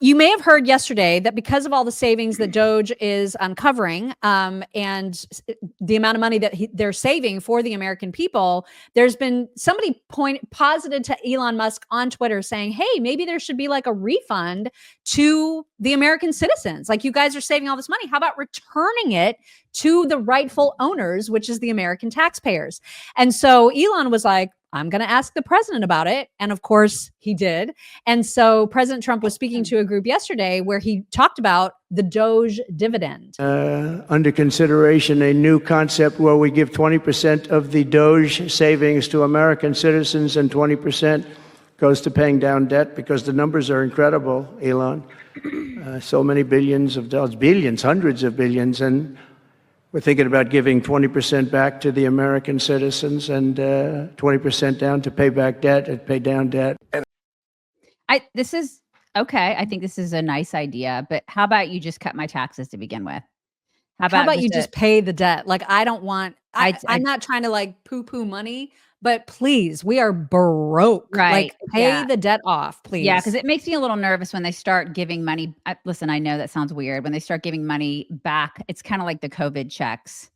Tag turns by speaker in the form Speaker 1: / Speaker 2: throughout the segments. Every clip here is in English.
Speaker 1: You may have heard yesterday that because of all the savings that DOGE is uncovering, and the amount of money that they're saving for the American people, there's been somebody posited to Elon Musk on Twitter saying, hey, maybe there should be like a refund to the American citizens. Like, you guys are saving all this money. How about returning it to the rightful owners, which is the American taxpayers? And so Elon was like, I'm going to ask the president about it. And of course he did. And so President Trump was speaking to a group yesterday where he talked about the DOGE dividend.
Speaker 2: Under consideration, a new concept where we give 20% of the DOGE savings to American citizens and 20% goes to paying down debt, because the numbers are incredible, Elon. So many billions of dollars, billions, hundreds of billions. And we're thinking about giving 20% back to the American citizens and 20% down to pay back debt and pay down debt.
Speaker 3: This is okay. I think this is a nice idea, but how about you just cut my taxes to begin with?
Speaker 1: How about you just pay the debt? Like, I don't want, I'm not trying to like poo-poo money, but please, we are broke.
Speaker 3: Right.
Speaker 1: Like, pay the debt off, please.
Speaker 3: Yeah, because it makes me a little nervous when they start giving money. Listen, I know that sounds weird. When they start giving money back, it's kind of like the COVID checks.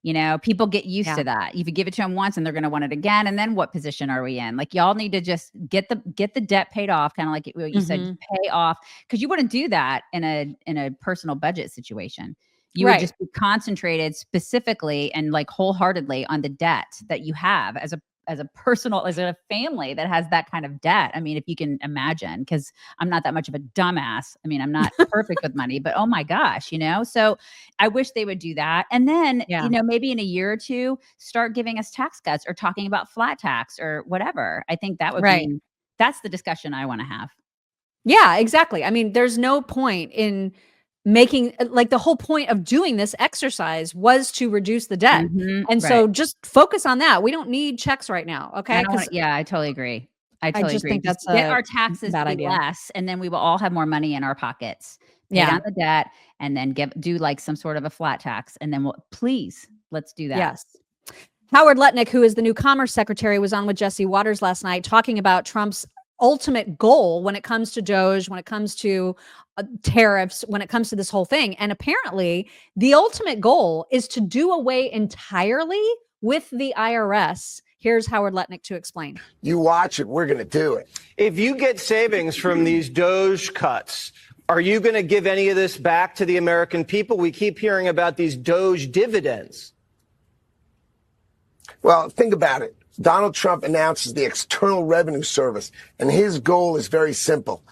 Speaker 3: You know, people get used to that. If you give it to them once and they're going to want it again, and then what position are we in? Like, y'all need to just get the debt paid off, kind of like what you said, pay off, because you wouldn't do that in a personal budget situation. You would just be concentrated specifically and like wholeheartedly on the debt that you have as a family that has that kind of debt. I mean, if you can imagine, because I'm not that much of a dumbass. I mean, I'm not perfect with money, but oh my gosh, so I wish they would do that. And then, maybe in a year or two, start giving us tax cuts or talking about flat tax or whatever. I think that would be, that's the discussion I want to have.
Speaker 1: Yeah, exactly. I mean, there's no point in making, like, the whole point of doing this exercise was to reduce the debt. And so just focus on that. We don't need checks right now. Okay.
Speaker 3: I totally agree. I
Speaker 1: just think that's
Speaker 3: get our taxes bad idea. Less, and then we will all have more money in our pockets. Pay down the debt, and then do like some sort of a flat tax. And then let's do that.
Speaker 1: Yes. Howard Lutnick, who is the new Commerce Secretary, was on with Jesse Waters last night talking about Trump's ultimate goal when it comes to DOGE, when it comes to tariffs, when it comes to this whole thing. And apparently the ultimate goal is to do away entirely with the IRS. Here's Howard Lutnick to explain.
Speaker 4: You watch it, we're going to do it.
Speaker 5: If you get savings from these DOGE cuts, are you going to give any of this back to the American people? We keep hearing about these DOGE dividends.
Speaker 4: Well, think about it. Donald Trump announces the External Revenue Service, and his goal is very simple.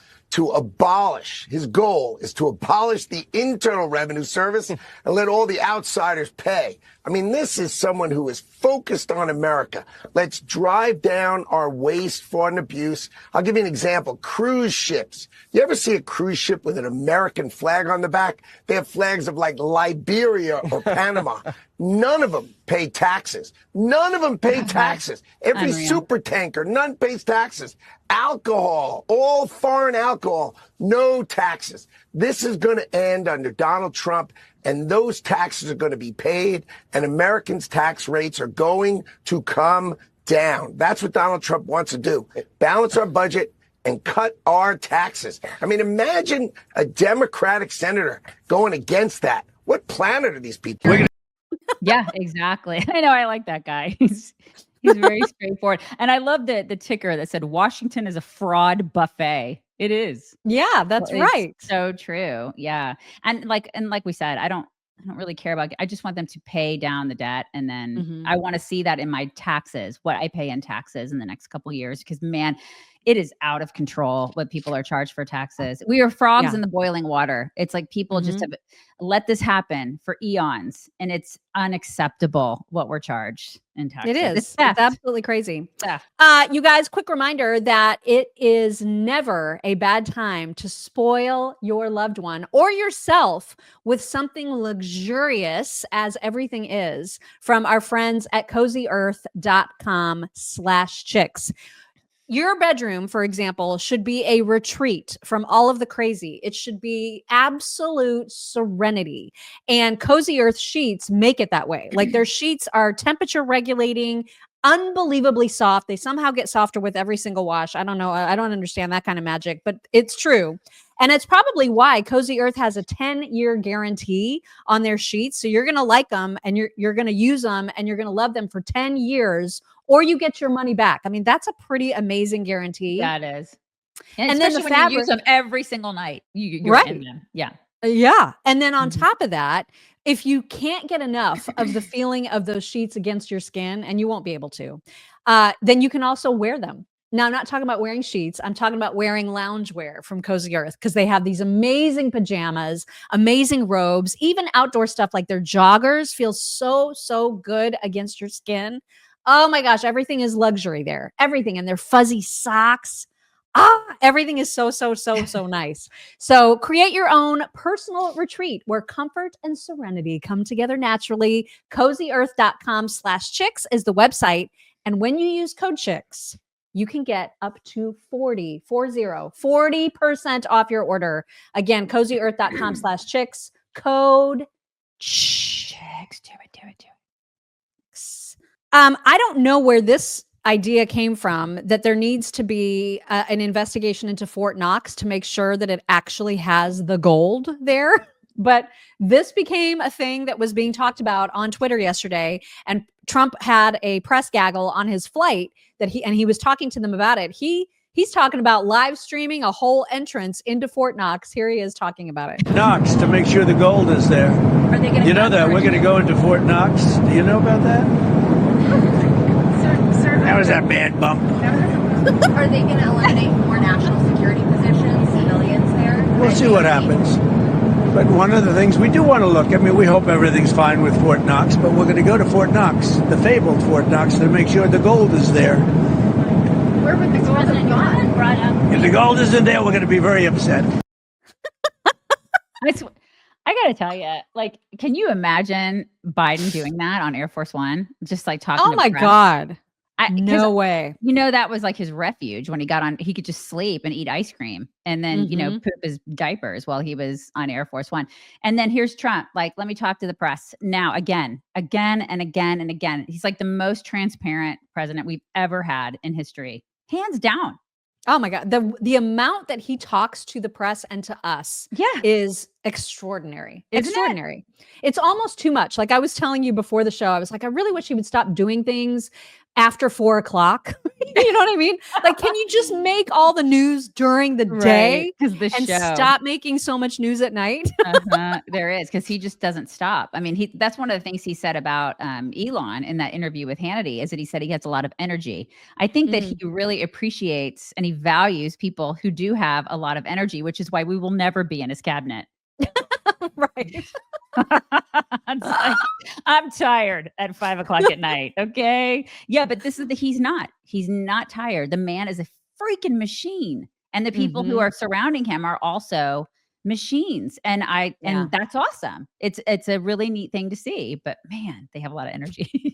Speaker 4: His goal is to abolish the Internal Revenue Service and let all the outsiders pay. I mean, this is someone who is focused on America. Let's drive down our waste, fraud, and abuse. I'll give you an example. Cruise ships. You ever see a cruise ship with an American flag on the back? They have flags of like Liberia or Panama. None of them pay taxes. None of them pay taxes. Every super tanker, none pays taxes. Alcohol, all foreign alcohol, no taxes. This is going to end under Donald Trump, and those taxes are going to be paid, and Americans' tax rates are going to come down. That's what Donald Trump wants to do. Balance our budget and cut our taxes. I mean, imagine a Democratic senator going against that. What planet are these people?
Speaker 3: Yeah, exactly. I know. I like that guy. He's very straightforward. And I love the ticker that said Washington is a fraud buffet. It is.
Speaker 1: Yeah, that's right.
Speaker 3: So true. Yeah. And like we said, I don't really care about, I just want them to pay down the debt. And then I want to see that in my taxes, what I pay in taxes in the next couple of years, because man, it is out of control what people are charged for taxes. We are frogs in the boiling water. It's like people just have let this happen for eons, and it's unacceptable what we're charged in taxes.
Speaker 1: It is. It's absolutely crazy. You guys, quick reminder that it is never a bad time to spoil your loved one or yourself with something luxurious, as everything is, from our friends at CozyEarth.com/chicks. Your bedroom, for example, should be a retreat from all of the crazy. It should be absolute serenity. And Cozy Earth sheets make it that way. Like, their sheets are temperature regulating, unbelievably soft. They somehow get softer with every single wash. I don't know. I don't understand that kind of magic, but it's true. And it's probably why Cozy Earth has a 10-year guarantee on their sheets. So you're going to like them, and you're going to use them, and you're going to love them for 10 years, or you get your money back. I mean, that's a pretty amazing guarantee.
Speaker 3: That is. And
Speaker 1: And then
Speaker 3: especially
Speaker 1: the
Speaker 3: when you use
Speaker 1: fabric-
Speaker 3: them every single night. You're
Speaker 1: Right.
Speaker 3: in them. Yeah.
Speaker 1: Yeah. And then on
Speaker 3: Mhm.
Speaker 1: top of that, if you can't get enough of the feeling of those sheets against your skin, and you won't be able to, then you can also wear them. Now, I'm not talking about wearing sheets. I'm talking about wearing loungewear from Cozy Earth, because they have these amazing pajamas, amazing robes, even outdoor stuff like their joggers feel so, so good against your skin. Oh my gosh, everything is luxury there. Everything. And their fuzzy socks. Everything is so, so, so, so nice. So create your own personal retreat where comfort and serenity come together naturally. CozyEarth.com/chicks is the website. And when you use code chicks, you can get up to 40% off your order. Again, CozyEarth.com/chicks, code chicks. Do it. I don't know where this idea came from, that there needs to be an investigation into Fort Knox to make sure that it actually has the gold there. But this became a thing that was being talked about on Twitter yesterday, and Trump had a press gaggle on his flight that he was talking to them about it. He's talking about live streaming a whole entrance into Fort Knox. Here he is talking about it.
Speaker 2: Knox, to make sure the gold is there.
Speaker 3: Are they gonna
Speaker 2: You know that we're going to go into Fort Knox. Do you know about that? That was a bad bump.
Speaker 6: Are they going to eliminate more national security positions, civilians there?
Speaker 2: We'll see what happens. But one of the things we do want to look, I mean, we hope everything's fine with Fort Knox, but we're going to go to Fort Knox, the fabled Fort Knox, to make sure the gold is there.
Speaker 6: Where would the gold have gone? Brought up.
Speaker 2: If the gold isn't there, we're going to be very upset.
Speaker 3: I got to tell you, like, can you imagine Biden doing that on Air Force One? Just like talking
Speaker 1: Oh
Speaker 3: to
Speaker 1: my
Speaker 3: press?
Speaker 1: God.
Speaker 3: 'Cause,
Speaker 1: No way.
Speaker 3: that was like his refuge when he got on. He could just sleep and eat ice cream and then, poop his diapers while he was on Air Force One. And then here's Trump. Like, let me talk to the press now again and again and again. He's like the most transparent president we've ever had in history. Hands down.
Speaker 1: Oh my God. The amount that he talks to the press and to us is extraordinary.
Speaker 3: Isn't it?
Speaker 1: Extraordinary. It's almost too much. Like I was telling you before the show, I was like, I really wish he would stop doing things after 4 o'clock. You know what I mean? Like, can you just make all the news during the day
Speaker 3: Because the
Speaker 1: and
Speaker 3: show.
Speaker 1: stop making so much news at night?
Speaker 3: There is, because he just doesn't stop. I mean, that's one of the things he said about Elon in that interview with Hannity, is that he said he gets a lot of energy. I think that he really appreciates and he values people who do have a lot of energy, which is why we will never be in his cabinet.
Speaker 1: Right.
Speaker 3: It's like, I'm tired at 5 o'clock at night. Okay. Yeah. But he's not tired. The man is a freaking machine. And the people who are surrounding him are also machines. And that's awesome. It's a really neat thing to see, but man, they have a lot of energy.